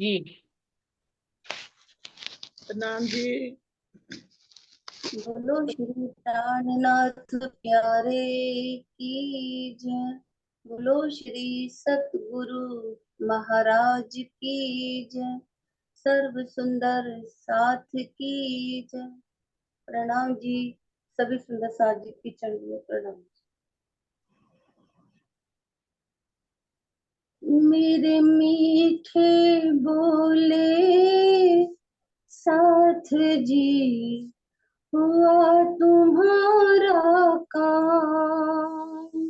जी प्रणाम जी। बोलो श्री प्राणनाथ प्यारे की जय। बोलो श्री सतगुरु महाराज की जय। सर्व सुंदर साथ की जय। प्रणाम जी। सभी सुंदर साथ जी की चरण में प्रणाम। मेरे मीठे बोले साथ जी हुआ तुम्हारा काम।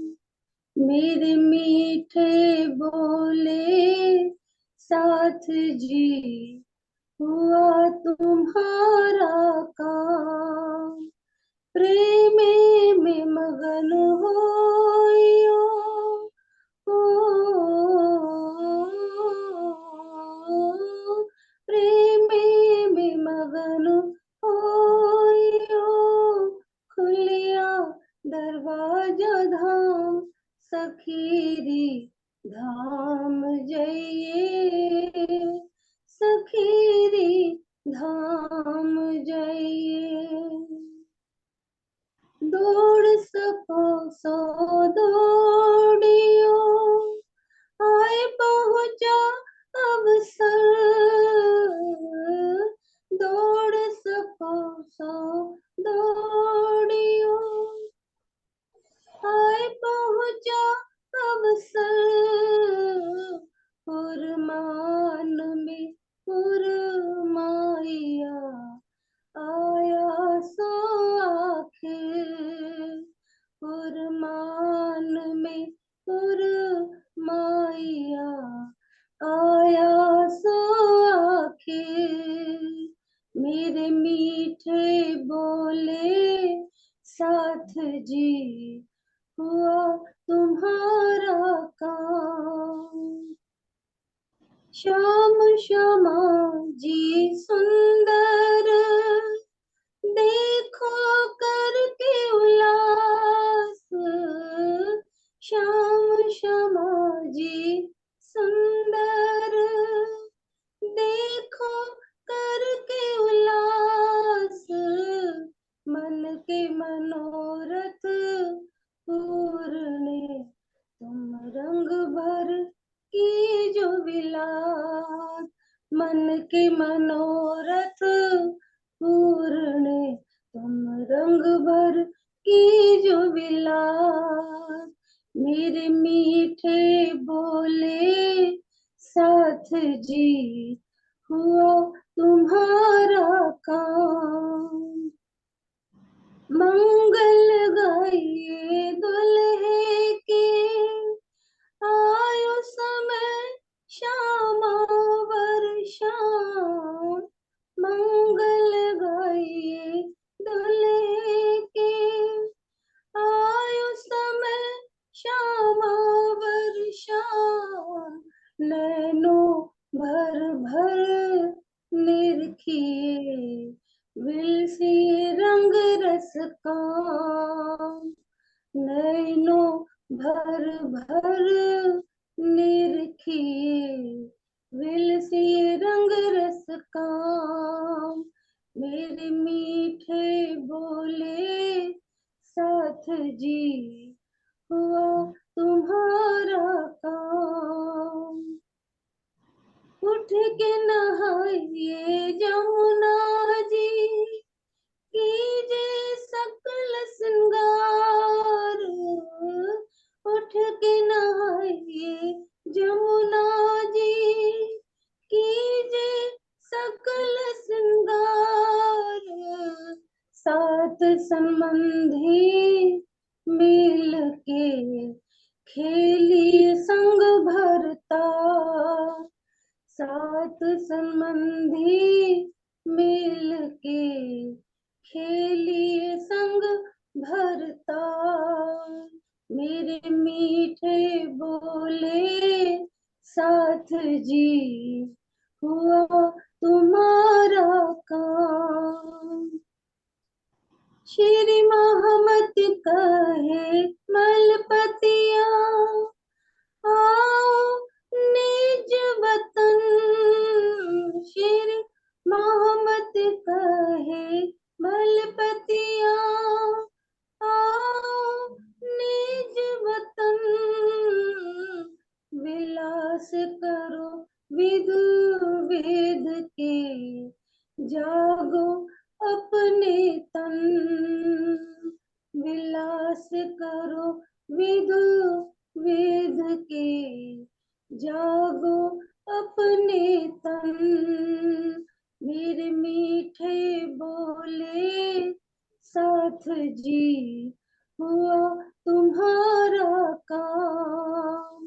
मेरे मीठे बोले साथ जी हुआ तुम्हारा काम। प्रेम में मगन होइयो प्रेम में मगन होइयो खुलिया दरवाजा धाम सखीरी धाम जइए सखीरी धाम जइए। दौड़ सको सो दौड़ियो आए पहुँचा अवसर। दौड़ सको सो दौड़ियो आए पहुँचा अवसर। फुरमान में फुरमाइया आया सो आखिर। फुरमान में फुरमाइया आया सो आखिर। मेरे मीठे बोले साथ जी हुआ तुम्हारा काम। श्याम श्यामा जी सुंदर देखो करके उल्लास। श्याम श्यामा जी सुंदर देखो करके उल्लास। मन के मनोरथ पूरने तुम रंग भर की जो विलास। मन के मनोरथ पूरने तुम रंग भर की जो विलास। मेरे मीठे बोले साथ जी हुआ तुम्हारा काम। मंगल गाइए दुल्हे के आयु समय श्यामा वर्षाम। मंगल गाइए दुल्हे के आयु समय श्यामा वर्षाम। नैनो भर भर निरखिए विलसी रंग रस काम। नैनो भर भर निरखिए विलसी रंग रस काम। मेरे मीठे बोले साथ जी हुआ तुम्हारा काम। उठ के नहाइए जमुना जी कीजे सकल श्रृंगार। उठ के नहाइए जमुना जी कीजे सकल श्रृंगार। सात संबंधी मिल के खेलिए संग भरता। सात संबंधी मिल के खेलिए संग भरता। मेरे मीठे बोले साथ जी हुआ तुम्हारा काम। श्री महमत कहे मलपतिया आओ निज वतन। विलास करो विदु वेद के, जागो अपने तन। विलास करो विदु वेद के, जागो अपने तन। वीर मीठे बोले साथ जी, हुआ तुम्हारा काम।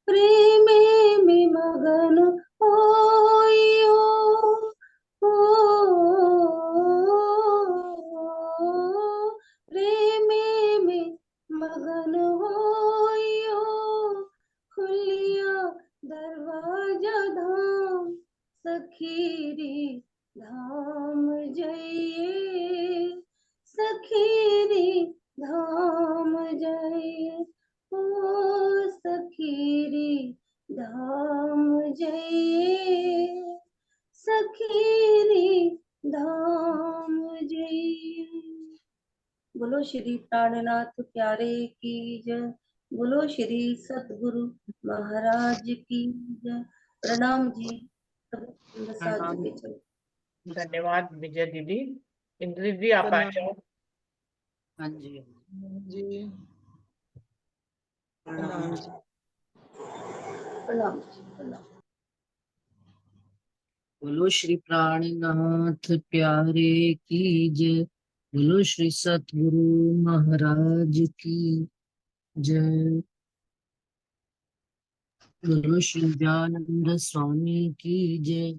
प्रेम में मगन होइयो, हो प्रेम में मगन होइयो, खुलिया दरवाजा धाम सखीरी धाम जइए, सखीरी धाम जइए, ओ सखीरी धाम जइए, सखीरी धाम जइए। बोलो श्री प्राणनाथ प्यारे की जय। बोलो श्री सतगुरु महाराज की जय। प्रणाम जी। सब साथ प्रणाम। जुड़े चलो। धन्यवाद विजय दीदी। इंद्रित जी आप आ जाओ। हाँ जी जी प्रणाम जी। प्रणाम जी, प्रणाम। बोलो श्री प्राणनाथ प्यारे की जय। बोलो श्री सतगुरु महाराज की जय। बोलो श्री निजानंद स्वामी की जय।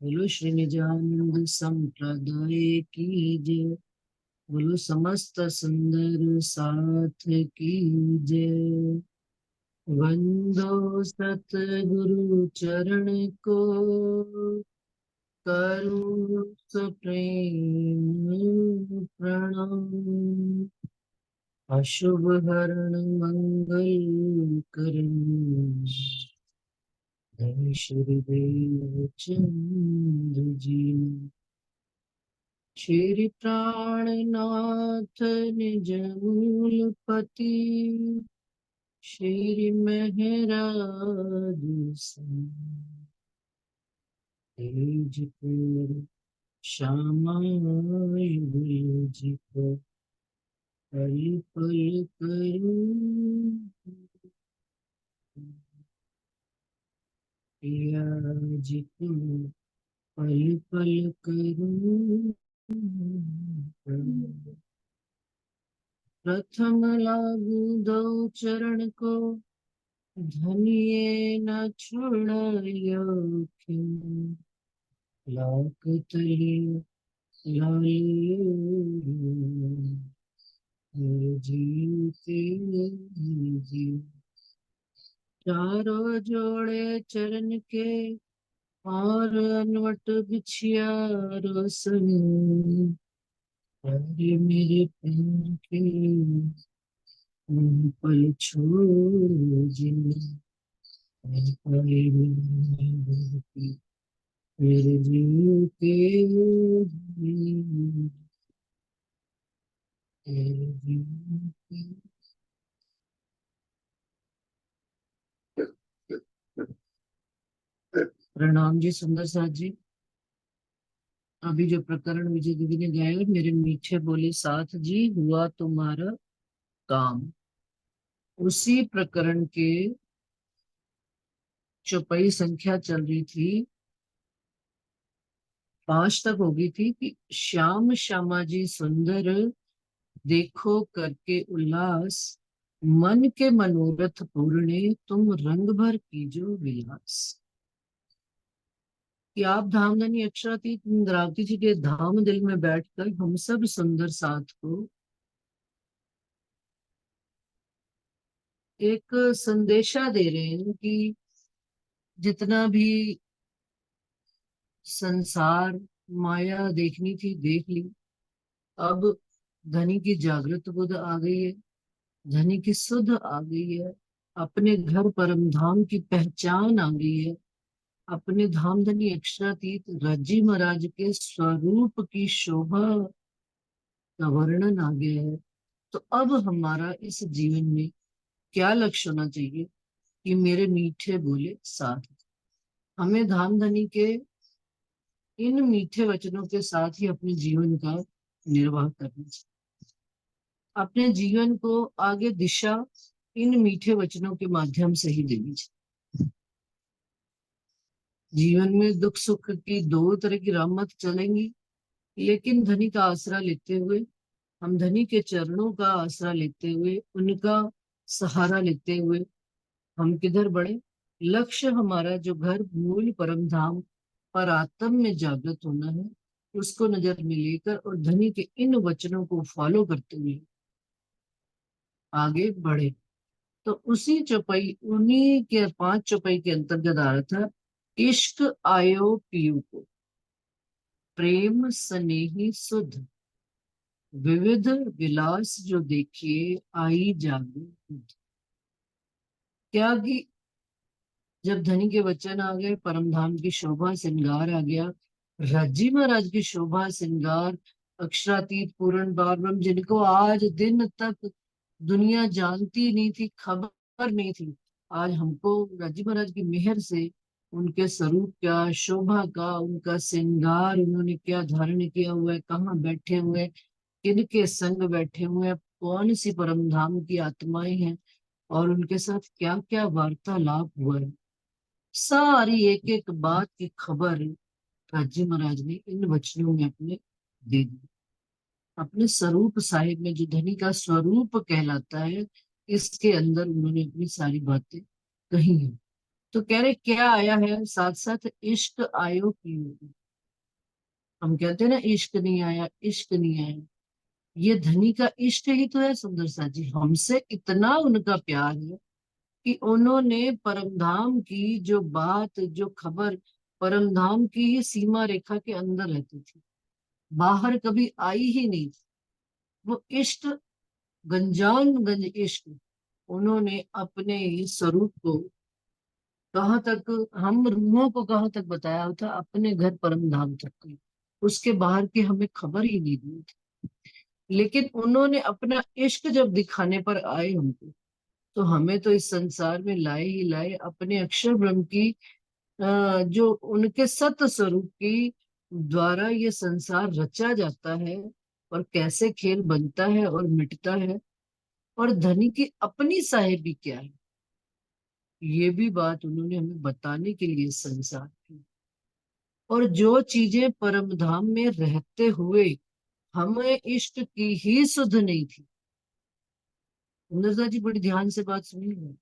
बोलो श्री निजानंद संप्रदाय की जय। बोलो समस्त सुंदर साथ की जय। वंदो सतगुरु चरण को, करूं सप्रेम प्रणाम। अशुभ हरण मंगल करण, जय श्री देव चंद्र जी। श्री प्राणनाथ निज मूलपति, श्री महराज तेजपुर श्यामाय जी को, पल पल करूं पिया जी को, पल पल करूं। प्रथम लागू दो चरण को, धनिये न छोड़ायो क्यों। लाख तली लालियो, जीव के जीव। चारों जोड़े चरण के, और अनवट बिछिया रोशन। अरे मेरे पैर के मुंह पल छोड़ जिन, मेरे जीव के जीव, मेरे जीव के। प्रणाम जी सुंदर साथ जी। अभी जो प्रकरण विजय दीदी ने गाया, मेरे मीठे बोले साथ जी, हुआ तुम्हारा काम, उसी प्रकरण के चौपाई संख्या चल रही थी, 5 तक हो गई थी कि श्याम श्यामा जी सुंदर, देखो करके उल्लास, मन के मनोरथ पूर्णे, तुम रंग भर कीजो विलास। कि आप धामधनी अक्षरातीत इंद्रावती जी के धाम दिल में बैठकर हम सब सुंदर साथ को एक संदेशा दे रहे हैं कि जितना भी संसार माया देखनी थी देख ली, अब धनी की जागृत बुद्ध आ गई है, धनी की सुध आ गई है, अपने घर परम धाम की पहचान आ गई है, अपने धामधनी अक्षरातीत राजी महाराज के स्वरूप की शोभा का वर्णन आ गया है। तो अब हमारा इस जीवन में क्या लक्ष्य होना चाहिए, कि मेरे मीठे बोले साथ। हमें धाम धनी के इन मीठे वचनों के साथ ही अपने जीवन का निर्वाह करना चाहिए। अपने जीवन को आगे दिशा इन मीठे वचनों के माध्यम से ही देनी चाहिए। जीवन में दुख सुख की दो तरह की रामत चलेंगी, लेकिन धनी का आसरा लेते हुए, हम धनी के चरणों का आसरा लेते हुए, उनका सहारा लेते हुए हम किधर बढ़े? लक्ष्य हमारा जो घर मूल परम धाम पर आत्म में जागृत होना है, उसको नजर में लेकर और धनी के इन वचनों को फॉलो करते हुए आगे बढ़े। तो उसी चौपाई, उन्हीं के 5 चौपाई के अंतर्गत आ रहा था, इश्क आयो पियू को, प्रेम स्नेही सुध, विविध विलास जो देखिए आई जागो। क्या कि जब धनी के वचन आ गए, परमधाम की शोभा श्रृंगार आ गया, राज्जी महाराज की शोभा श्रृंगार, अक्षरातीत पूर्ण बार ब्रह्म, जिनको आज दिन तक दुनिया जानती नहीं थी, खबर नहीं थी, आज हमको राज्जी महाराज की मेहर से उनके स्वरूप का, शोभा का, उनका श्रृंगार, उन्होंने क्या धारण किया हुआ है, कहाँ बैठे हुए हैं, किनके संग बैठे हुए हैं, कौन सी परमधाम की आत्माएं हैं, और उनके साथ क्या क्या वार्तालाप हुआ है, सारी एक एक बात की खबर राजी महाराज ने इन वचनों में अपने दे दी। अपने स्वरूप साहिब में, जो धनी का स्वरूप कहलाता है, इसके अंदर उन्होंने अपनी सारी बातें कही है। तो कह रहे क्या आया है? साथ साथ इश्क आयो पियो। हम कहते हैं ना इश्क नहीं आया, इश्क नहीं आया। ये धनी का इश्क ही तो है सुंदर सा जी, हमसे इतना उनका प्यार है कि उन्होंने परमधाम की जो बात, जो खबर, परमधाम की ही सीमा रेखा के अंदर रहती थी, बाहर कभी आई ही नहीं थी। वो इश्क, गंजान गंज इश्क, उन्होंने अपने स्वरूप को कहाँ तक, हम रूहों को कहाँ तक बताया था? अपने घर परमधाम तक की, उसके बाहर की हमें खबर ही नहीं दी थी। लेकिन उन्होंने अपना इश्क जब दिखाने पर आए हमको, तो हमें तो इस संसार में लाए ही लाए, अपने अक्षर ब्रह्म की जो उनके सत्य स्वरूप की द्वारा ये संसार रचा जाता है, और कैसे खेल बनता है और मिटता है, और धनी की अपनी साहेबी क्या है, ये भी बात उन्होंने हमें बताने के लिए संसार की। और जो चीजें परम धाम में रहते हुए हमें इष्ट की ही सुध नहीं थी, सुंदरता जी बड़ी ध्यान से बात सुनिए,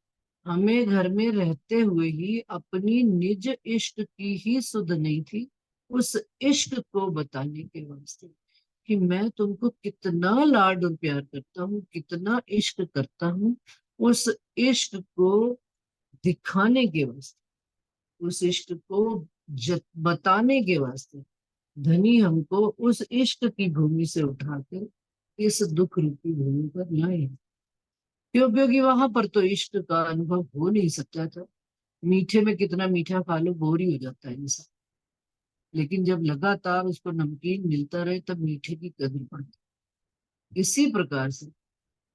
हमें घर में रहते हुए ही अपनी निज इष्ट की ही सुध नहीं थी, उस इश्क को बताने के वास्ते कि मैं तुमको कितना लाड और प्यार करता हूँ, कितना इश्क करता हूँ, उस इश्क को दिखाने के वास्ते, उस इश्क को बताने के वास्ते धनी हमको उस इश्क की भूमि से उठाकर इस दुख रूपी भूमि पर लाए। क्यों? क्योंकि वहां पर तो इश्क का अनुभव हो नहीं सकता था। मीठे में कितना मीठा खा लो, बोर ही हो जाता है इंसान, लेकिन जब लगातार उसको नमकीन मिलता रहे, तब मीठे की कदर पड़ती। इसी प्रकार से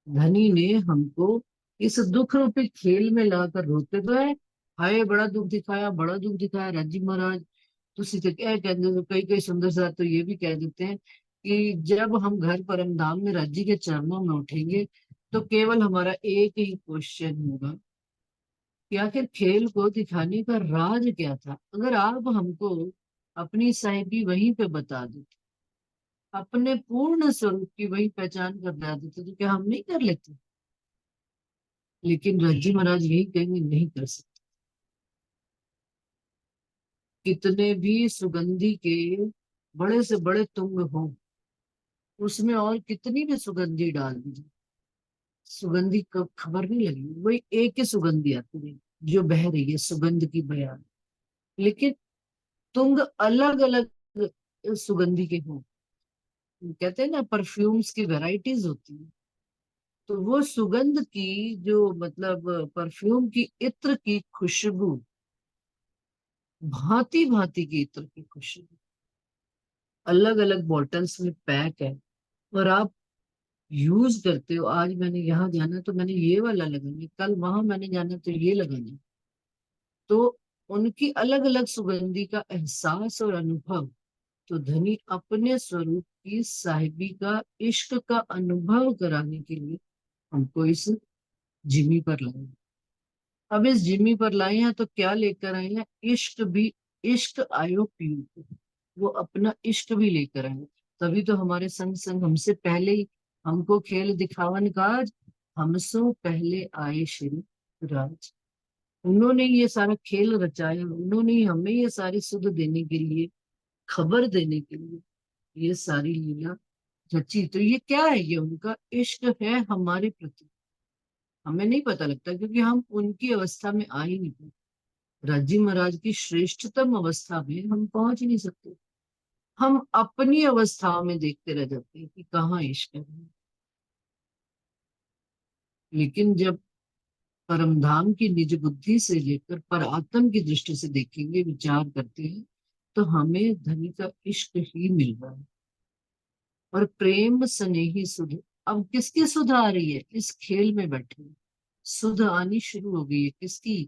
धनी ने हमको इस दुख रूपी खेल में लाकर, रोते तो है, हाय बड़ा दुख दिखाया, बड़ा दुख दिखाया राजी महाराज। तुसी तो क्या कहते हो, कई कई सुंदर सा तो ये भी कह देते हैं कि जब हम घर परम धाम में राजी के चरणों में उठेंगे, तो केवल हमारा एक ही क्वेश्चन होगा कि आखिर खेल को दिखाने का राज क्या था। अगर आप हमको अपनी साहिबी वहीं पे बता देते, अपने पूर्ण स्वरूप की वही पहचान कर बता देते, तो क्या हम नहीं कर लेते? लेकिन रज्जी महाराज यही कहेंगे, नहीं कर सकते। कितने भी सुगंधी के बड़े से बड़े तुंग हो, उसमें और कितनी भी सुगंधी डाल दीजिए, सुगंधी को खबर नहीं लगी, वही एक ही सुगंधी आती है जो बह रही है, सुगंध की बयान। लेकिन तुंग अलग अलग सुगंधी के हो, कहते हैं ना परफ्यूम्स की वैरायटीज होती है, तो वो सुगंध की जो मतलब परफ्यूम की इत्र की खुशबू, भांति भांति की इत्र की खुशबू अलग अलग बॉटल्स में पैक है, और आप यूज करते हो। आज मैंने यहाँ जाना तो मैंने ये वाला लगाना, कल वहां मैंने जाना तो ये लगाना। तो उनकी अलग अलग सुगंधी का एहसास और अनुभव, तो धनी अपने स्वरूप की साहिबी का इश्क का अनुभव कराने के लिए हमको इस जिमी पर लाए। अब इस जिमी पर लाए हैं तो क्या लेकर आए हैं? इश्क भी। इश्क आयो पीयू को, वो अपना इश्क भी लेकर आए। तभी तो हमारे संग संग हमसे पहले ही हमको खेल दिखावन काज, हमसो पहले आए श्री राज। उन्होंने ये सारा खेल रचाया, उन्होंने ही हमें ये सारी सुध देने के लिए, खबर देने के लिए ये सारी लीला रची। तो ये क्या है? ये उनका इश्क है हमारे प्रति। हमें नहीं पता लगता क्योंकि हम उनकी अवस्था में आ ही नहीं पाते। राजी महाराज की श्रेष्ठतम अवस्था में हम पहुंच ही नहीं सकते। हम अपनी अवस्थाओं में देखते रह जाते हैं कि कहाँ इश्क है। लेकिन जब परमधाम की निज बुद्धि से लेकर पर आत्म की दृष्टि से देखेंगे, विचार करते हैं, तो हमें धनी का इश्क ही मिल रहा है। और प्रेम स्नेही सुध, अब किसकी सुध आ रही है? इस खेल में बैठे सुध आनी शुरू हो गई है। किसकी?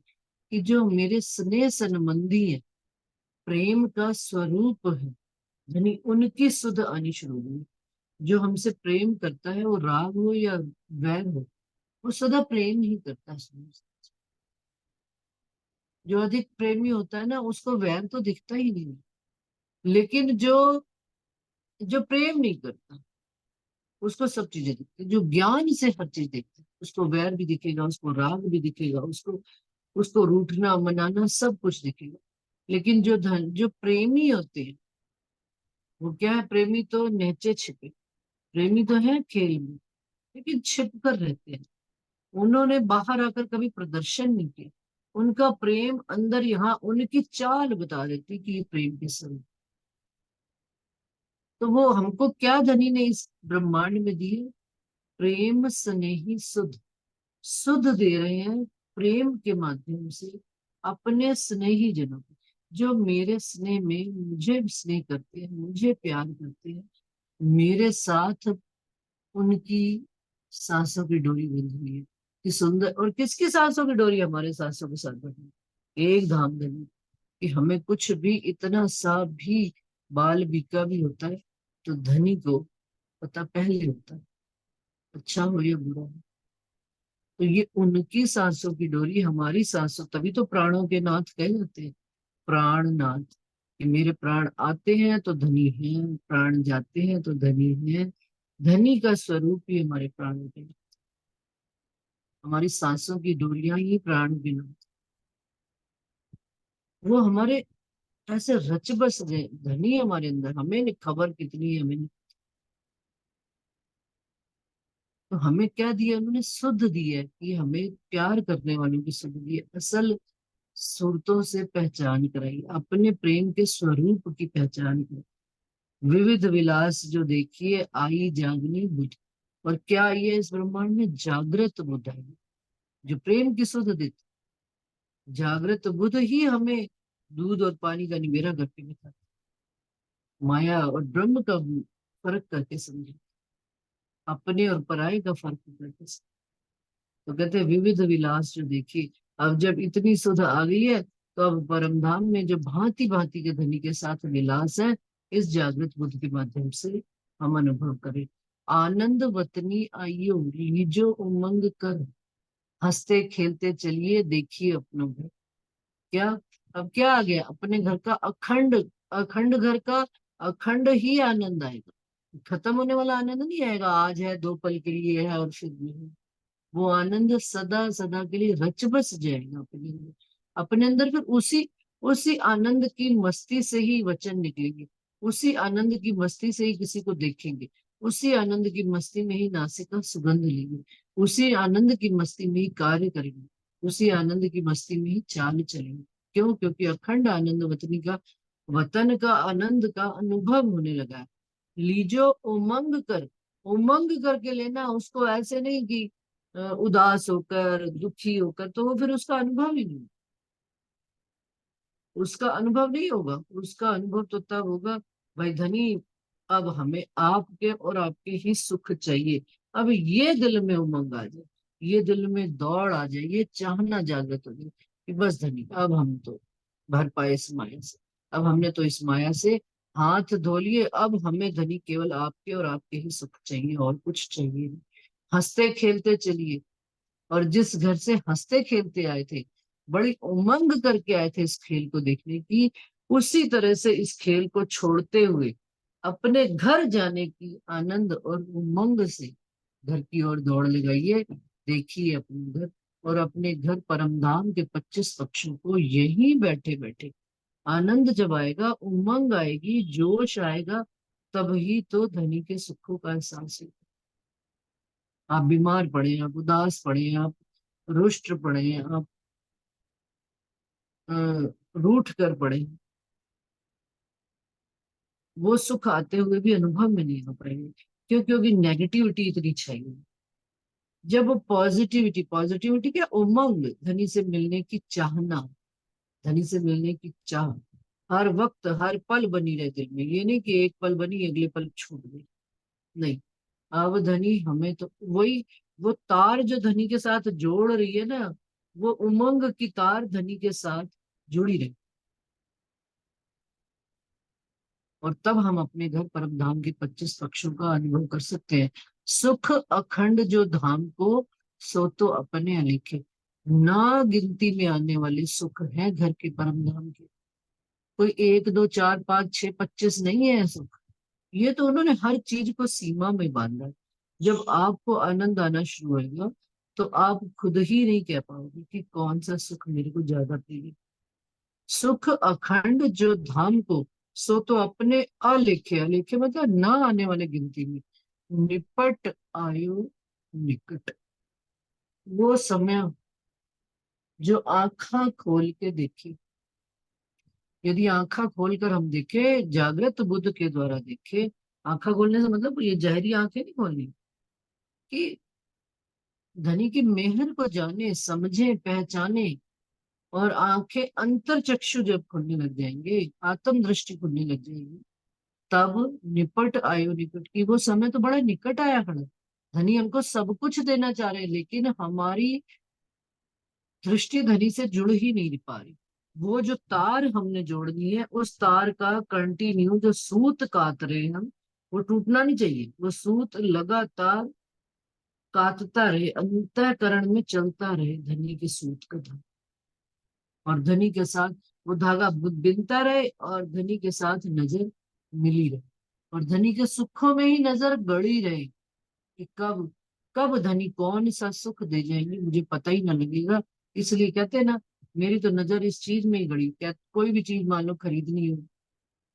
कि जो मेरे स्नेह संबंधी है, प्रेम का स्वरूप है धनी, उनकी सुध आनी शुरू हो गई। जो हमसे प्रेम करता है, वो राग हो या वैर हो, वो सदा प्रेम ही करता है। जो अधिक प्रेमी होता है ना, उसको वैर तो दिखता ही नहीं। लेकिन जो जो प्रेम नहीं करता, उसको सब चीजें दिखती। जो ज्ञान से हर चीज देखता है, उसको वैर भी दिखेगा, उसको राग भी दिखेगा, उसको उसको रूठना मनाना सब कुछ दिखेगा। लेकिन जो प्रेमी होते हैं, वो क्या है? प्रेमी तो नीचे छिपे, प्रेमी तो है खेल में, लेकिन छिप कर रहते हैं। उन्होंने बाहर आकर कभी प्रदर्शन नहीं किया। उनका प्रेम अंदर यहाँ उनकी चाल बता देती कि ये प्रेम के स्वरूप। तो वो हमको क्या धनी ने इस ब्रह्मांड में दिए? प्रेम स्नेही सुध। सुध दे रहे हैं प्रेम के माध्यम से अपने स्नेही जनों को, जो मेरे स्नेह में मुझे स्नेह करते हैं, मुझे प्यार करते हैं। मेरे साथ उनकी सांसों की डोरी बंधी हुई है। कि सुंदर। और किसकी सांसों की डोरी? हमारे सांसों के साथ बंधी है। एक धाम धनी, कि हमें कुछ भी इतना सा भी बाल बीका भी होता है तो धनी को पता पहले होता है, अच्छा हो या बुरा हो। तो ये उनकी सांसों की डोरी हमारी सांसों, तभी तो प्राणों के नाथ कहे जाते हैं, प्राणनाथ। कि मेरे प्राण आते हैं तो धनी हैं, प्राण जाते हैं तो धनी हैं। धनी का स्वरूप ही हमारे प्राणों के नाथ। हमारी सांसों की डोरियां ही प्राण के नाथ। वो हमारे ऐसे रच बस गए, धनी हमारे अंदर। हमें नहीं खबर कितनी है, हमें नहीं। तो हमें क्या दिया उन्होंने? शुद्ध दी है, कि हमें प्यार करने वालों की शुद्ध दी है। असल सूरतों से पहचान कराई, अपने प्रेम के स्वरूप की पहचान कराई। विविध विलास जो देखिए आई जागनी बुद्ध। और क्या ये इस ब्रह्मांड में जागृत बुद्ध है, जो प्रेम की सुध देते। जागृत बुद्ध ही हमें दूध और पानी का निवेरा करके दिखाते, माया और ब्रह्म का फर्क करके समझे, अपने और पराये का फर्क करके समझे। तो कहते हैं विविध विलास जो देखिए। अब जब इतनी सुध आ गई है, तो अब परमधाम में जो भांति भांति के धनी के साथ विलास है, इस जागृत बुद्ध के माध्यम से हम अनुभव करें। आनंद वतनी आइयो लीजो उमंग कर, हंसते खेलते चलिए देखिए अपनों घर। क्या? अब क्या आ गया? अपने घर का अखंड, अखंड घर का अखंड ही आनंद आएगा। खत्म होने वाला आनंद नहीं आएगा, आज है, दो पल के लिए है और फिर नहीं है। वो आनंद सदा सदा के लिए रच बस जाएगा अपने अंदर। अपने अंदर फिर उसी उसी आनंद की मस्ती से ही वचन निकलेंगे, उसी आनंद की मस्ती से ही किसी को देखेंगे, उसी आनंद की मस्ती में ही नासिका सुगंध लेंगे, उसी आनंद की मस्ती में ही कार्य करेंगे, उसी आनंद की मस्ती में ही चाल चलेंगे। क्यों? क्योंकि अखंड आनंद वतनी का, वतन का आनंद का अनुभव होने लगा है। लीजो उमंग कर, उमंग करके लेना, उसको ऐसे नहीं कि उदास होकर दुखी होकर, तो वो फिर उसका अनुभव ही नहीं, उसका अनुभव नहीं होगा। उसका अनुभव तो तब होगा, भाई धनी अब हमें आपके और आपके ही सुख चाहिए। अब ये दिल में उमंग आ जाए, ये दिल में दौड़ आ जाए, ये चाहना जागृत हो जाए कि बस धनी अब हम तो भर पाए इस माया से, अब हमने तो इस माया से हाथ धो लिए, अब हमें धनी केवल आपके और आपके ही सुख चाहिए, और कुछ चाहिए नहीं। हंसते खेलते चलिए। और जिस घर से हंसते खेलते आए थे, बड़ी उमंग करके आए थे इस खेल को देखने की, उसी तरह से इस खेल को छोड़ते हुए अपने घर जाने की आनंद और उमंग से घर की ओर दौड़ लगाइए। देखिए अपने घर, और अपने घर परमधाम के 25 पक्षों को यहीं बैठे बैठे आनंद जब आएगा, उमंग आएगी, जोश आएगा, तभी तो धनी के सुखों का एहसास होगा। आप बीमार पड़े, आप उदास पड़े, आप रुष्ट पड़े, आप अ, रूठ कर पड़े, वो सुख आते हुए भी अनुभव में नहीं हो पाएंगे। क्यों? क्योंकि नेगेटिविटी इतनी छाई हुई। जब वो पॉजिटिविटी, पॉजिटिविटी क्या, उमंग, धनी से मिलने की चाहना, धनी से मिलने की चाह हर वक्त हर पल बनी रहे दिल में। ये नहीं कि एक पल बनी अगले पल छूट गई, नहीं। अब धनी हमें तो वही, वो तार जो धनी के साथ जोड़ रही है ना, वो उमंग की तार धनी के साथ जुड़ी रहे, और तब हम अपने घर परम धाम के 25 पक्षों का अनुभव कर सकते हैं। सुख अखंड जो धाम को, सो तो अपने अलिखे। ना गिनती में आने वाले सुख हैं घर के परम धाम के। कोई 1 2 4 5 6 25 नहीं है सुख। ये तो उन्होंने हर चीज को सीमा में बांधा है। जब आपको आनंद आना शुरू होगा, तो आप खुद ही नहीं कह पाओगे कि कौन सा सुख मेरे को ज्यादा प्रिय। सुख अखंड जो धाम को, सो तो अपने अलेखे, अलेखे मतलब ना आने वाले गिनती में, निपट आयो निकट। वो समय जो आंखा खोल के देखे, यदि आंखा खोलकर हम देखे, जागृत बुद्ध के द्वारा देखे। आंखा खोलने से मतलब ये जहरी आंखें नहीं खोलनी, कि धनी की मेहर को जाने, समझे, पहचाने, और आंखें अंतर चक्षु जब खुलने लग जाएंगे, आत्म दृष्टि खुलने लग जाएगी, तब निपट आयो निकट की, वो समय तो बड़ा निकट आया खड़ा। धनी हमको सब कुछ देना चाह रहे हैं, लेकिन हमारी दृष्टि धनी से जुड़ ही नहीं पा रही। वो जो तार हमने जोड़नी है, उस तार का कंटिन्यू जो सूत काट रहे हैं हम, वो टूटना नहीं चाहिए। वो सूत लगातार काटता रहे, अंतःकरण में चलता रहे धनी के सूत का धागा, और धनी के साथ वो धागा बिनता रहे, और धनी के साथ नजर मिली रहे, और धनी के सुखों में ही नजर गड़ी रहे कि कब कब धनी कौन सा सुख दे जाएंगे मुझे पता ही ना लगेगा। इसलिए कहते हैं ना, मेरी तो नजर इस चीज में ही गड़ी। क्या कोई भी चीज मान लो खरीदनी हो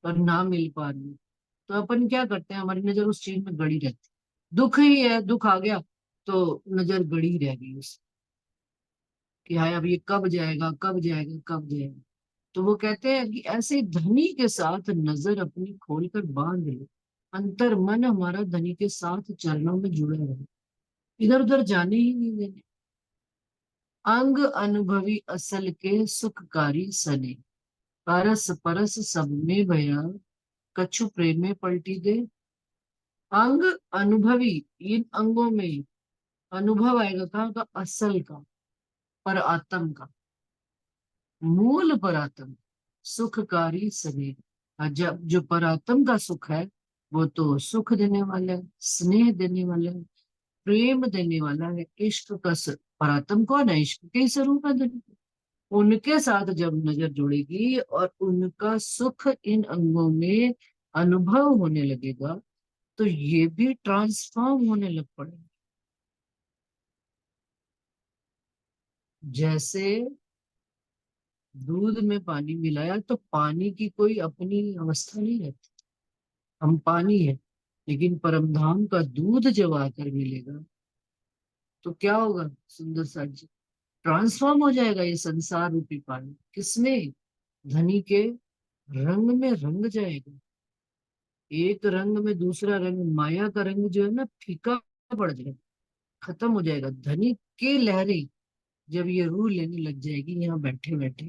और ना मिल पा रही हो, तो अपन क्या करते हैं, हमारी नजर उस चीज में गड़ी रहती। दुख ही है, दुख आ गया तो नजर गड़ी रह गई उस, कि हाय अब ये कब जाएगा, कब जाएगा, कब जाएगा। तो वो कहते हैं कि ऐसे धनी के साथ नजर अपनी खोलकर बांध लो, अंतर मन हमारा धनी के साथ चरणों में जुड़ा रहे, इधर उधर जाने ही नहीं देने। अंग अनुभवी असल के सुखकारी सने, परस परस सब में भया, कछु प्रेम में पलटी दे। अंग अनुभवी, इन अंगों में अनुभव आएगा कहाँ का, असल का, पर आत्म का, मूल परात्म, सुखकारी सने। जब जो परात्म का सुख है, वो तो सुख देने वाला है, स्नेह देने वाला है, प्रेम देने वाला है। इश्क का परात्म कौन है? इश्क के ही स्वरूप है धनी। उनके साथ जब नजर जुड़ेगी और उनका सुख इन अंगों में अनुभव होने लगेगा, तो ये भी ट्रांसफॉर्म होने लग पड़ेगा। जैसे दूध में पानी मिलाया, तो पानी की कोई अपनी अवस्था नहीं रहती, हम पानी है। लेकिन परमधाम का दूध जब आकर मिलेगा, तो क्या होगा? सुंदर सा जी, ट्रांसफॉर्म हो जाएगा ये संसार रूपी पानी। किसमें? धनी के रंग में रंग जाएगा। एक रंग में दूसरा रंग, माया का रंग जो है ना, फीका पड़ जाएगा, खत्म हो जाएगा। धनी के लहरें जब ये रूह लेने लग जाएगी यहाँ बैठे बैठे,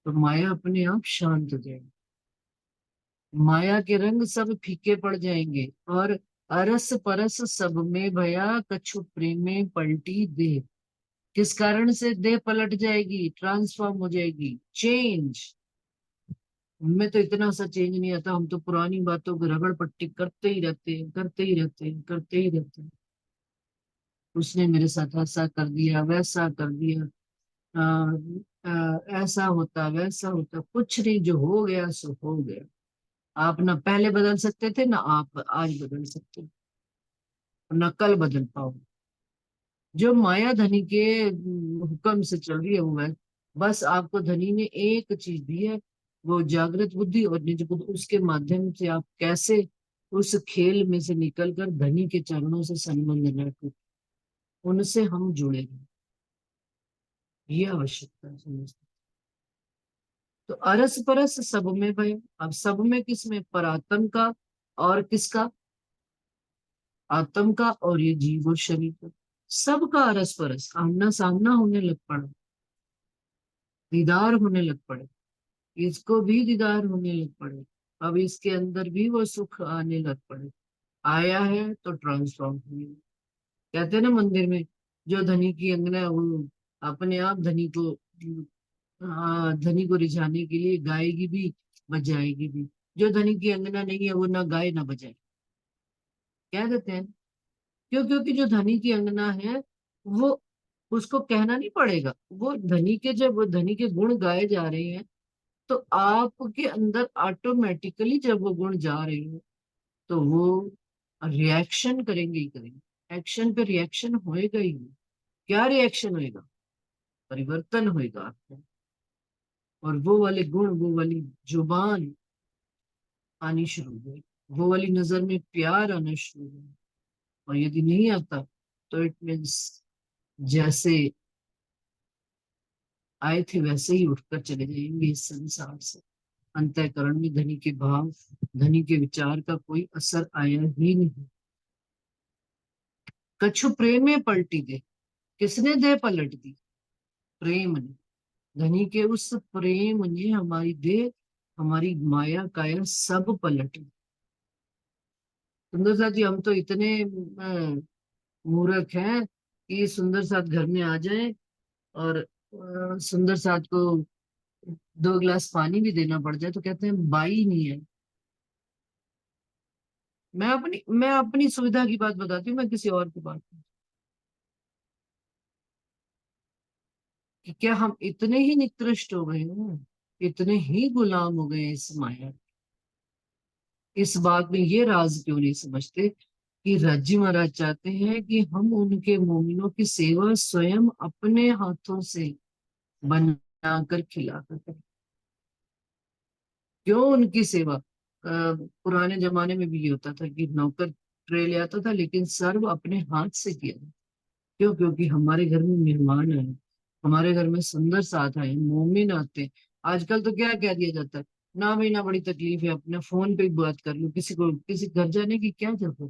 तो माया अपने आप शांत हो जाएगी। माया के रंग सब फीके पड़ जाएंगे, और अरस परस सब में भया, कछु प्रेमे पलटी दे। किस कारण से देह पलट जाएगी, ट्रांसफॉर्म हो जाएगी, चेंज। हमें तो इतना सा चेंज नहीं आता, हम तो पुरानी बातों को रगड़ पट्टी करते ही रहते हैं, करते ही रहते हैं, करते ही रहते हैं। उसने मेरे साथ ऐसा कर दिया, वैसा कर दिया, ऐसा होता वैसा होता। कुछ नहीं, जो हो गया सो हो गया। आप ना पहले बदल सकते थे, ना आप आज बदल सकते हो, ना कल बदल पाओ। जो माया धनी के हुक्म से चल रही है वो है। बस आपको धनी ने एक चीज दी है, वो जागृत बुद्धि और निज बुद्धि। उसके माध्यम से आप कैसे उस खेल में से निकलकर धनी के चरणों से संबंध रखें, उनसे हम जुड़ेंगे, ये आवश्यकता है समझते। तो अरस परस सब में भय। अब सब में किस में, परात्म का और किसका, आत्म का और ये जीव और शरीर का, सबका अरस परस आमना सामना होने लग पड़ा, दीदार होने लग पड़े। इसको भी दीदार होने लग पड़े। अब इसके अंदर भी वो सुख आने लग पड़े। आया है तो ट्रांसफॉर्म हुई। कहते हैं ना मंदिर में, जो धनी की अंगना है, वो अपने आप धनी को, धनी को रिझाने के लिए गाएगी भी, बजाएगी भी। जो धनी की अंगना नहीं है, वो ना गाए ना बजाए, कह देते हैं। क्यों? क्योंकि जो धनी की अंगना है, वो, उसको कहना नहीं पड़ेगा। वो धनी के, जब वो धनी के गुण गाए जा रहे हैं, तो आपके अंदर ऑटोमेटिकली जब वो गुण जा रहे हो, तो वो रिएक्शन करेंगे ही करेंगे। एक्शन पे रिएक्शन होएगा ही। क्या रिएक्शन होएगा? परिवर्तन होएगा आपको। और वो वाले गुण, वो वाली जुबान आनी शुरू हो गई, वो वाली नजर में प्यार आना शुरू हो गया। और यदि नहीं आता, तो इट मीन्स जैसे आए थे वैसे ही उठकर चले जाएंगे इस संसार से। अंतःकरण में धनी के भाव, धनी के विचार का कोई असर आया ही नहीं। कछु प्रेम में पलटी दे। किसने दे पलट दी? प्रेम ने। धनी के उस प्रेम ने हमारी देह, हमारी माया काया सब पलट दी। सुंदर साथ जी, हम तो इतने मूर्ख हैं कि सुंदर साथ घर में आ जाए और सुंदर साथ को 2 गिलास पानी भी देना पड़ जाए तो कहते हैं बाई नहीं है। मैं अपनी सुविधा की बात बताती हूँ, मैं किसी और की बात नहीं। कि क्या हम इतने ही निकृष्ट हो गए हैं, इतने ही गुलाम हो गए इस माया? इस बात में ये राज क्यों नहीं समझते कि राज्य महाराज चाहते हैं कि हम उनके मोमिनों की सेवा स्वयं अपने हाथों से बनाकर खिलाकर करें। क्यों उनकी सेवा? पुराने जमाने में भी ये होता था कि नौकर ट्रे ले आता था, लेकिन सर्व अपने हाथ से किया। क्यों? क्योंकि हमारे घर में मेहमान आए, हमारे घर में सुंदर साथ आए, मोमिन आते हैं। आजकल तो क्या कह दिया जाता है, ना भाई ना, बड़ी तकलीफ है, अपने फोन पे ही बात कर लो, किसी को किसी घर जाने की क्या जरूरत है?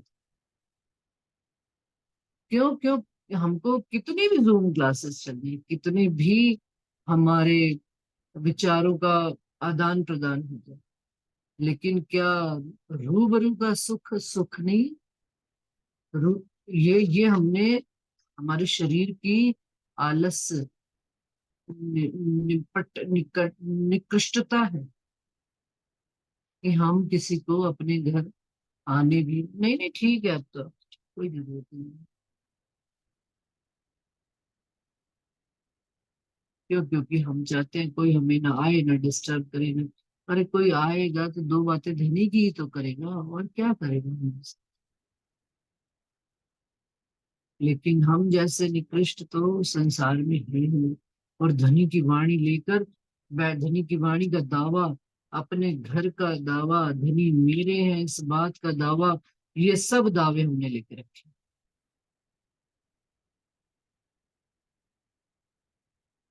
क्यों? क्यों? हमको कितनी भी जूम क्लासेस चलिए, कितने भी हमारे विचारों का आदान प्रदान हो जाए, लेकिन क्या रूबरू का सुख सुख नहीं? रू ये हमने, हमारे शरीर की आलस, निकृष्टता है कि हम किसी को अपने घर आने भी नहीं। नहीं ठीक है, अब तो कोई जरूरत नहीं है। क्यों? क्योंकि हम चाहते हैं कोई हमें ना आए, ना डिस्टर्ब करे, ना। अरे कोई आएगा तो 2 बातें धनी की ही तो करेगा, और क्या करेगा हमसे? लेकिन हम जैसे निकृष्ट तो संसार में है ही नहीं। और धनी की वाणी लेकर, धनी की वाणी का दावा, अपने घर का दावा, धनी मेरे हैं इस बात का दावा, ये सब दावे हमने लेके रखे।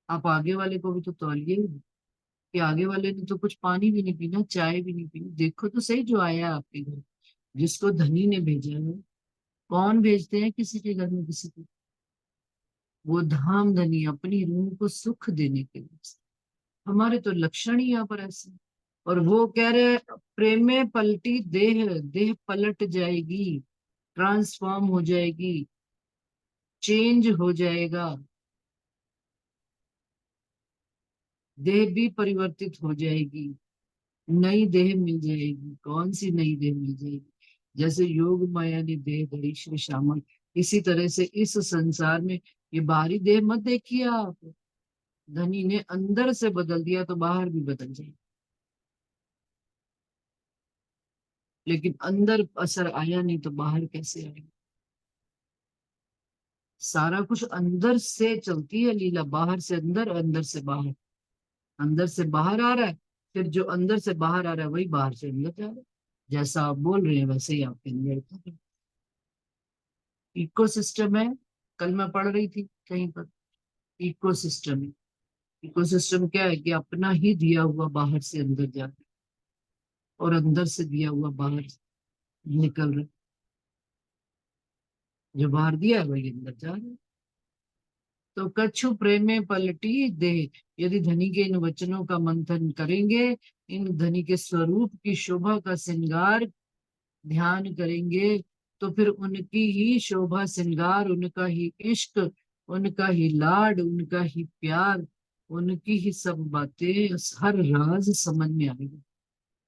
आप आगे वाले को भी तो तौलिए कि आगे वाले ने तो कुछ पानी भी नहीं पीना, चाय भी नहीं पीनी। देखो तो सही जो आया आपके घर, जिसको धनी ने भेजा है। कौन भेजते हैं किसी के घर में किसी को? वो धाम धनी अपनी रूह को सुख देने के लिए। हमारे तो लक्षण ही यहाँ पर ऐसे। और वो कह रहे हैं, प्रेम में पलटी देह, देह पलट जाएगी। ट्रांसफॉर्म हो जाएगी, चेंज हो जाएगा, देह भी परिवर्तित हो जाएगी, नई देह मिल जाएगी। कौन सी नई देह मिल जाएगी? जैसे योग माया ने देह धरी श्री श्यामा, इसी तरह से इस संसार में ये बाहरी देह मत देखिए आप। धनी ने अंदर से बदल दिया तो बाहर भी बदल जाए, लेकिन अंदर असर आया नहीं तो बाहर कैसे आएगा? सारा कुछ अंदर से चलती है लीला, बाहर से अंदर, अंदर से बाहर। अंदर से बाहर आ रहा है, फिर जो अंदर से बाहर आ रहा है वही बाहर से अंदर जा रहा है। जैसा आप बोल रहे हैं वैसे ही आपके अंदर का इकोसिस्टम है। कल मैं पढ़ रही थी कहीं पर, इकोसिस्टम। इकोसिस्टम क्या है कि अपना ही दिया हुआ बाहर से अंदर जा रहा है और अंदर से दिया हुआ बाहर निकल रहा है। जो बाहर दिया है वही अंदर जा रहा है। तो कछु प्रेमे पलटी दे, यदि धनी के इन वचनों का मंथन करेंगे, इन धनी के स्वरूप की शोभा का श्रृंगार ध्यान करेंगे, तो फिर उनकी ही शोभा श्रृंगार, उनका ही इश्क, उनका ही लाड, उनका ही प्यार, उनकी ही सब बातें, हर राज समझ में आएगी।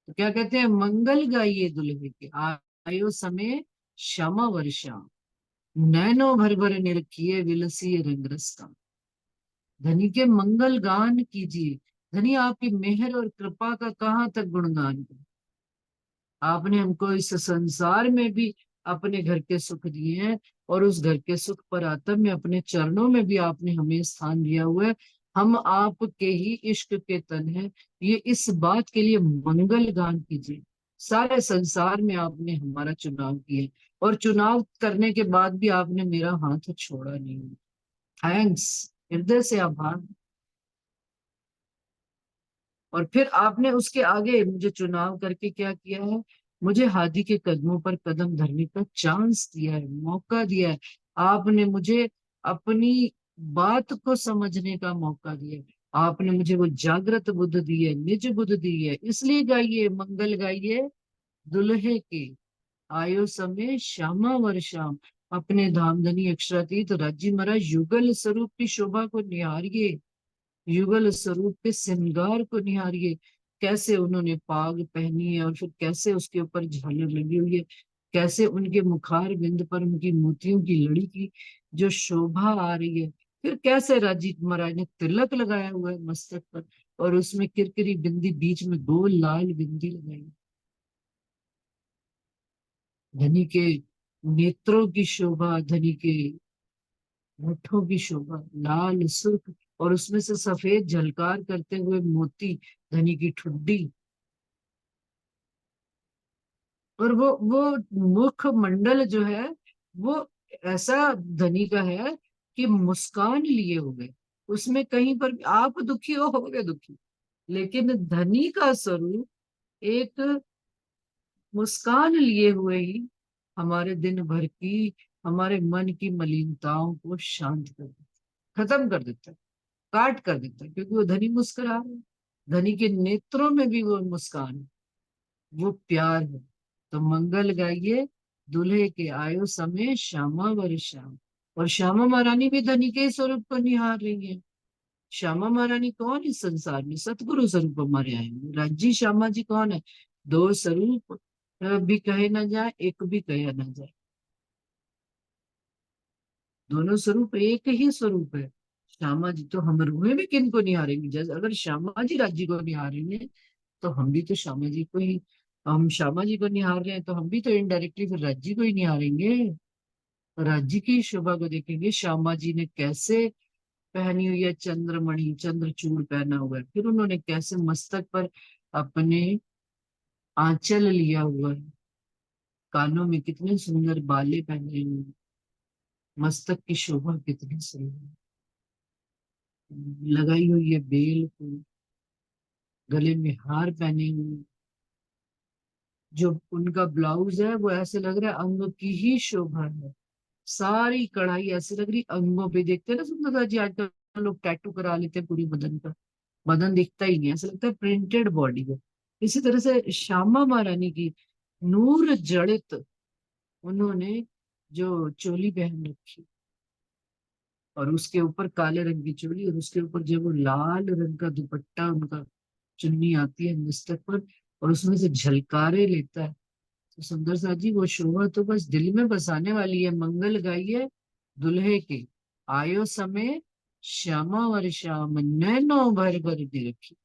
तो क्या कहते हैं? मंगल गाइए दुल्हे के, आयो समय श्यामा वर्षा, नैनो भर भर निरखिए विलसी रंगरस का। धनी के मंगल गान कीजिए। धनी आपकी मेहर और कृपा का कहाँ तक गुणगान करें? आपने हमको इस संसार में भी अपने घर के सुख दिए हैं, और उस घर के सुख पर आतम में अपने चरणों में भी आपने हमें स्थान दिया हुआ है। हम आपके ही इश्क के तन हैं। ये इस बात के लिए मंगल गान कीजिए। सारे संसार में आपने हमारा चुनाव किया, और चुनाव करने के बाद भी आपने मेरा हाथ छोड़ा नहीं। थैंक्स, हृदय से आभार। और फिर आपने उसके आगे मुझे चुनाव करके क्या किया है? मुझे हादी के कदमों पर कदम धरने का चांस दिया है, मौका दिया है। आपने मुझे अपनी बात को समझने का मौका दिया है। आपने मुझे वो जागृत बुद्ध दी है, निज बुद्ध दी है। इसलिए गाइए, मंगल गाइए दुल्हे के, आयो समय श्यामा वर्षाम। अपने धामधनी अक्षरातीत राज्य महाराज युगल स्वरूप की शोभा को निहारिए, युगल स्वरूप के श्रृंगार को निहारिए। कैसे उन्होंने पाग पहनी है, और फिर कैसे उसके ऊपर झालर लगी हुई है, कैसे उनके मुखार बिंद पर उनकी मोतियों की लड़ी की जो शोभा आ रही है। फिर कैसे राजीव महाराज ने तिलक लगाया हुआ है मस्तक पर, और उसमें किरकिरी बिंदी, बीच में गोल लाल बिंदी लगाई। धनी के नेत्रों की शोभा, धनी के होठों की शोभा, लाल सुर्ख, और उसमें से सफेद झलकार करते हुए मोती, धनी की ठुड्डी। और वो मुख मंडल जो है वो ऐसा धनी का है कि मुस्कान लिए हुए, उसमें कहीं पर भी आप दुखी हो गए दुखी, लेकिन धनी का स्वरूप एक मुस्कान लिए हुए ही हमारे दिन भर की, हमारे मन की मलिनताओं को शांत कर देता, खत्म कर देता है, काट कर देता है, क्योंकि वो धनी मुस्कुरा रहा है। धनी के नेत्रों में भी वो मुस्कान है, वो प्यार है। तो मंगल गाइए दूल्हे के, आयो समय श्यामा वर्षा। और श्यामा महारानी भी धनी के स्वरूप को निहार रही है। श्यामा महारानी कौन इस संसार में? सतगुरु स्वरूप हमारे आए हैं। राज्य श्यामा जी कौन है? दो स्वरूप भी कहे ना जाए, एक भी कहे ना जाए, दोनों स्वरूप एक ही स्वरूप है। श्यामा जी तो हम रूहें भी किन को निहारेंगे? जैसे अगर श्यामा जी राज्य को निहारेंगे तो हम भी तो श्यामा जी को ही, हम श्यामा जी को निहार रहे हैं तो हम भी तो इनडायरेक्टली फिर राज्य को ही निहारेंगे, राज्य की शोभा को देखेंगे। श्यामा जी ने कैसे पहनी हुई है चंद्रमणि, चंद्रचूड़ पहना हुआ है, फिर उन्होंने कैसे मस्तक पर अपने आंचल लिया हुआ है, कानों में कितने सुंदर बाले पहने हुए हैं, मस्तक की शोभा कितनी सुंदर, लगाई हुई है बेल को, गले में हार पहने हुए, जो उनका ब्लाउज है वो ऐसे लग रहा है अंग की ही शोभा है। सारी कढ़ाई ऐसे लग रही अंगों पे, देखते हैं ना सुंदरता जी आजकल लोग टैटू करा लेते हैं पूरी बदन का, बदन दिखता ही नहीं, ऐसा लगता है प्रिंटेड बॉडी है। इसी तरह से श्यामा महारानी की नूर जड़ित उन्होंने जो चोली पहन रखी और उसके ऊपर काले रंग की चोली और उसके ऊपर जो वो लाल रंग का दुपट्टा उनका चुन्नी आती है मस्तक पर और उसमें से झलकारे लेता है। तो सुंदर सा जी वो शोभा तो बस दिल में बसाने वाली है। मंगल गाइए दुल्हे के, आयो समय श्यामा वर श्याम, नैनो भर भर के रखी।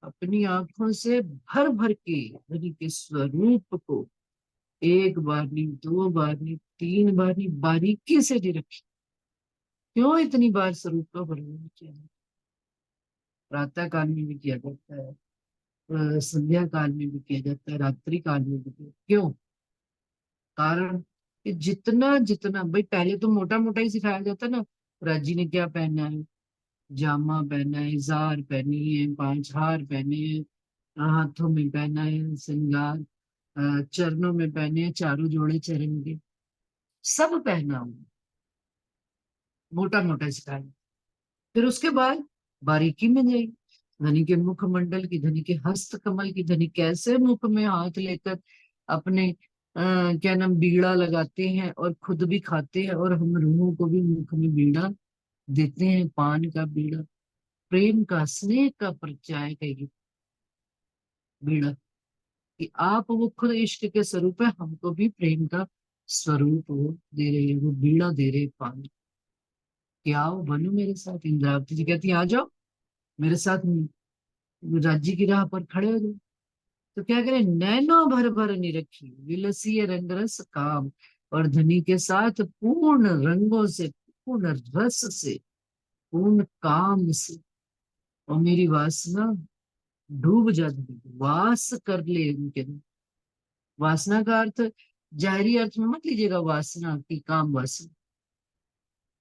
अपनी आंखों से भर भर के हरि के स्वरूप को एक बार नहीं, दो बार नहीं, तीन बार नहीं, बारीकी से जी रखी। क्यों इतनी बार स्वरूप का वर्णन किया है? प्रातः काल में भी किया जाता है, संध्या काल में भी किया जाता है, रात्रि काल में भी किया। क्यों? कारण कि जितना जितना भाई पहले तो मोटा मोटा ही सिखाया जाता ना। राजी ने क्या पहना है? जामा पहना है, जार पहनी है, 5 हार पहने हैं, हाथों में पहना है श्रृंगार, चरणों में पहने हैं 4 जोड़े चरण के, सब पहना हुआ, मोटा मोटा सिखाया। फिर उसके बाद बारीकी में जाएगी। धनी के मुखमंडल की, धनी के हस्त कमल की, धनी कैसे मुख में हाथ लेकर अपने क्या नाम बीड़ा लगाते हैं और खुद भी खाते हैं और हम रूहों को भी मुख में बीड़ा देते हैं, पान का बीड़ा, प्रेम का स्नेह का परिचय का ये बीड़ा, कि आप वो खुद इश्क के स्वरूप है, हमको भी प्रेम का स्वरूप वो दे रहे हैं, वो बीड़ा दे रहे हैं पान। कि आओ बनो मेरे साथ। इंद्रावती जी कहती है आ जाओ मेरे साथ राज्य की राह पर खड़े हो जाओ। तो क्या करें? नैनो भर भर निरखी विलसीय रंग रस काम, और धनी के साथ पूर्ण रंगों से, पूर्ण रस से, पूर्ण काम से, और मेरी वासना डूब जाती, वास कर ले उनके अंदर। वासना का अर्थ जाहिरी अर्थ में मत लीजिएगा, वासना की काम वासना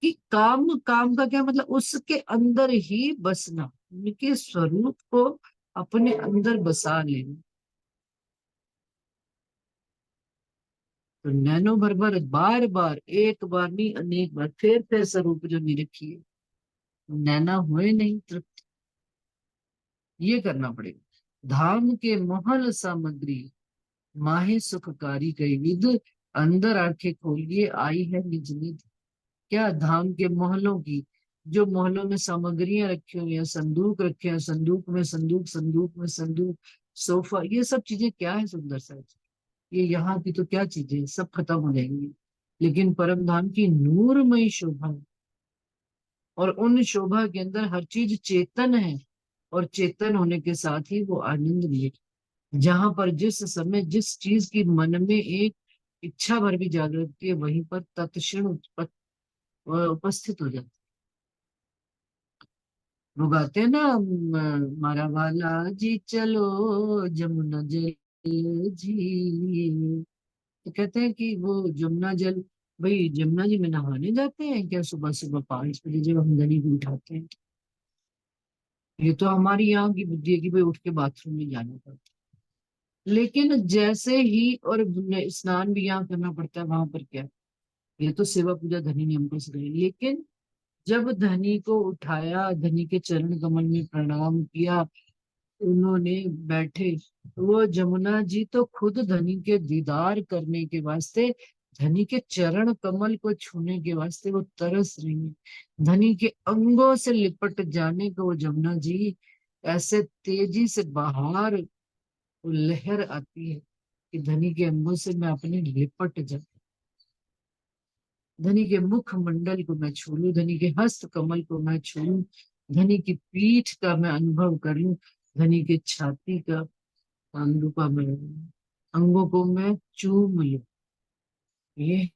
कि काम, काम का क्या मतलब? उसके अंदर ही बसना, उनके स्वरूप को अपने अंदर बसा लेना। तो नैनो भर भर, बार बार, एक बार नहीं अनेक बार, फिर स्वरूप जो निरखी है, नैना हुए नहीं तृप्त, ये करना पड़ेगा। धाम के महल सामग्री माहे सुखकारी कई विद, अंदर आंखें खोलिए आई है निज निध। क्या? धाम के महलों की, जो महलों में सामग्रियां रखी हुई हैं, संदूक रखे हैं, संदूक में संदूक, संदूक में संदूक, सोफा, ये सब चीजें क्या है? सुंदर सा ये यहाँ की तो क्या चीजें हैं, सब खत्म हो जाएंगी। लेकिन परम धाम की नूरमयी शोभा है, और उन शोभा के अंदर हर चीज चेतन है, और चेतन होने के साथ ही वो आनंद भी है। जहां पर जिस समय जिस चीज की मन में एक इच्छा भर भी जागृत होती है, वहीं पर तत्क्षण उपस्थित हो जाती है। वो गाते हैं ना, मारा वाला जी चलो जमुना जल जी। तो कहते हैं कि वो जमुना जल, भाई जमुना जी में नहाने जाते हैं क्या सुबह सुबह 5 बजे जब हम गली को उठाते हैं? ये तो हमारी यहाँ की बुद्धि है कि भाई उठ के बाथरूम में जाना पड़ता है। लेकिन जैसे ही, और स्नान भी यहाँ करना पड़ता है, वहां पर क्या? ये तो सेवा पूजा धनी ने हमको सिखाई। लेकिन जब धनी को उठाया, धनी के चरण कमल में प्रणाम किया, उन्होंने बैठे, वो जमुना जी तो खुद धनी के दीदार करने के वास्ते, धनी के चरण कमल को छूने के वास्ते वो तरस रही है। धनी के अंगों से लिपट जाने को वो जमुना जी ऐसे तेजी से बाहर वो लहर आती है कि धनी के अंगों से मैं अपने लिपट जाऊं, धनी के मुख मंडल को मैं छू लूं, धनी के हस्त कमल को मैं छू लूं, धनी की पीठ का मैं अनुभव कर लूं, धनी के छाती का अंगों का मैं, अंगों को मैं चूम लूं। ये